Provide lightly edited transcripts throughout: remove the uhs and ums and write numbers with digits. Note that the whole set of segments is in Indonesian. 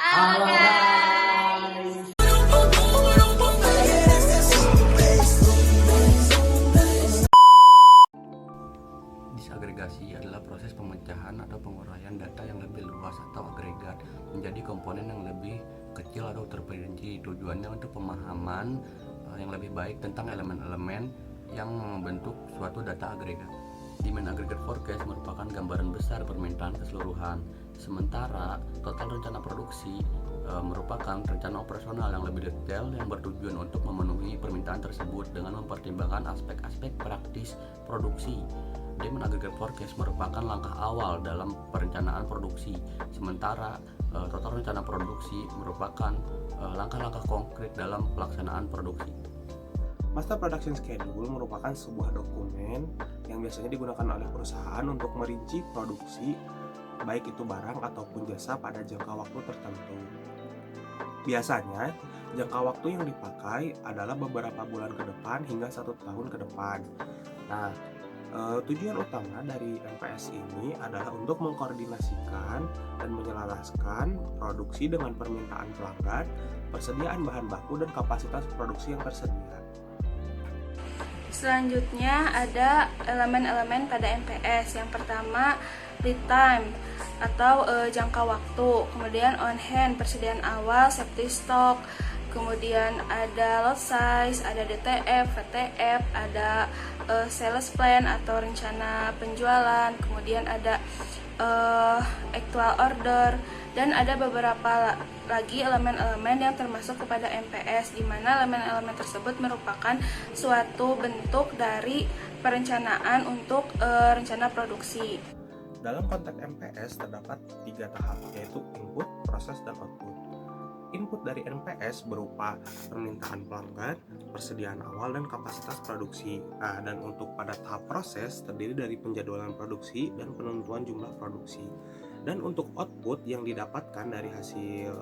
Halo guys. Disagregasi adalah proses pemecahan atau penguraian data yang lebih luas atau agregat menjadi komponen yang lebih kecil atau terperinci. Tujuannya untuk pemahaman yang lebih baik tentang elemen-elemen yang membentuk suatu data agregat. Demand Aggregate Forecast merupakan gambaran besar permintaan keseluruhan, sementara total rencana produksi merupakan rencana operasional yang lebih detail yang bertujuan untuk memenuhi permintaan tersebut dengan mempertimbangkan aspek-aspek praktis produksi. Demand Aggregate Forecast merupakan langkah awal dalam perencanaan produksi, sementara total rencana produksi merupakan langkah-langkah konkret dalam pelaksanaan produksi. Master Production Schedule merupakan sebuah dokumen yang biasanya digunakan oleh perusahaan untuk merinci produksi, baik itu barang ataupun jasa pada jangka waktu tertentu. Biasanya, jangka waktu yang dipakai adalah beberapa bulan ke depan hingga 1 tahun ke depan. Nah, tujuan utama dari MPS ini adalah untuk mengkoordinasikan dan menyelaraskan produksi dengan permintaan pelanggan, persediaan bahan baku, dan kapasitas produksi yang tersedia. Selanjutnya ada elemen-elemen pada MPS. Yang pertama lead time atau jangka waktu, kemudian on hand persediaan awal, safety stock, kemudian ada lot size, ada DTF, VTF, ada sales plan atau rencana penjualan, kemudian ada actual order, dan ada beberapa lagi elemen-elemen yang termasuk kepada MPS, di mana elemen-elemen tersebut merupakan suatu bentuk dari perencanaan untuk rencana produksi. Dalam konteks MPS terdapat 3 tahap, yaitu input, proses, dan output. Input dari MPS berupa permintaan pelanggan, persediaan awal, dan kapasitas produksi. Nah, dan untuk pada tahap proses terdiri dari penjadwalan produksi dan penentuan jumlah produksi. Dan untuk output yang didapatkan dari hasil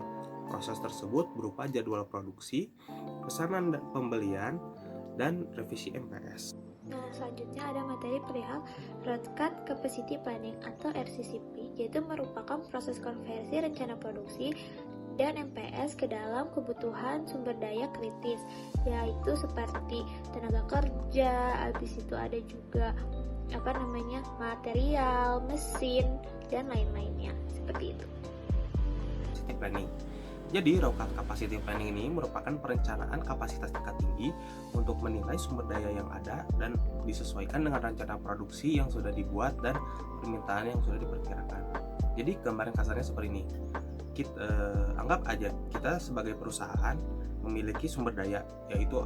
proses tersebut berupa jadwal produksi, pesanan dan pembelian, dan revisi MPS. Nah, selanjutnya ada materi perihal Broadcast Capacity Planning atau RCCP, yaitu merupakan proses konversi rencana produksi dan MPS ke dalam kebutuhan sumber daya kritis, yaitu seperti tenaga kerja, habis itu ada juga material, mesin, dan lain-lainnya, seperti itu. Capacity Planning. Jadi, Broadcast Capacity Planning ini merupakan perencanaan kapasitas tingkat tinggi untuk menilai sumber daya yang ada dan disesuaikan dengan rencana produksi yang sudah dibuat dan permintaan yang sudah diperkirakan. Jadi, gambaran kasarnya seperti ini. Anggap aja kita sebagai perusahaan memiliki sumber daya, yaitu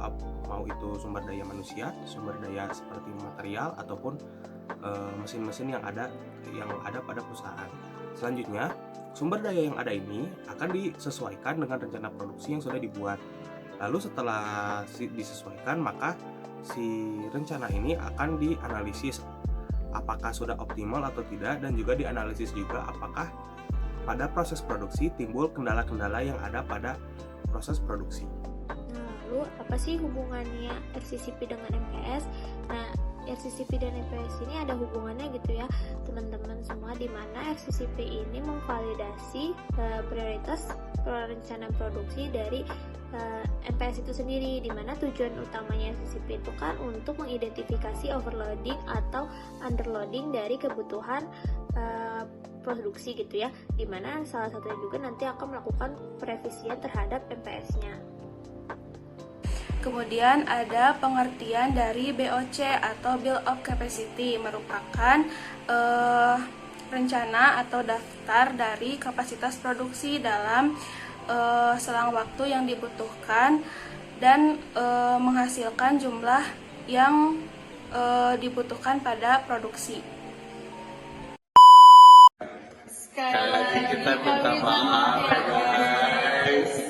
mau itu sumber daya manusia, sumber daya seperti material ataupun mesin-mesin yang ada pada perusahaan. Selanjutnya, sumber daya yang ada ini akan disesuaikan dengan rencana produksi yang sudah dibuat. Lalu setelah disesuaikan, maka si rencana ini akan dianalisis apakah sudah optimal atau tidak, dan juga dianalisis juga apakah pada proses produksi timbul kendala-kendala yang ada pada proses produksi. Nah, lalu apa sih hubungannya RCCP dengan MPS? Nah, RCCP dan MPS ini ada hubungannya gitu ya teman-teman semua, di mana RCCP ini memvalidasi prioritas perencanaan produksi dari MPS itu sendiri, di mana tujuan utamanya RCCP itu kan untuk mengidentifikasi overloading atau underloading dari kebutuhan produksi gitu ya, dimana salah satunya juga nanti akan melakukan perevisian terhadap MPS-nya. Kemudian ada pengertian dari BOC atau Bill of Capacity, merupakan rencana atau daftar dari kapasitas produksi dalam selang waktu yang dibutuhkan dan menghasilkan jumlah yang dibutuhkan pada produksi. Sekali lagi kita minta maaf ya guys.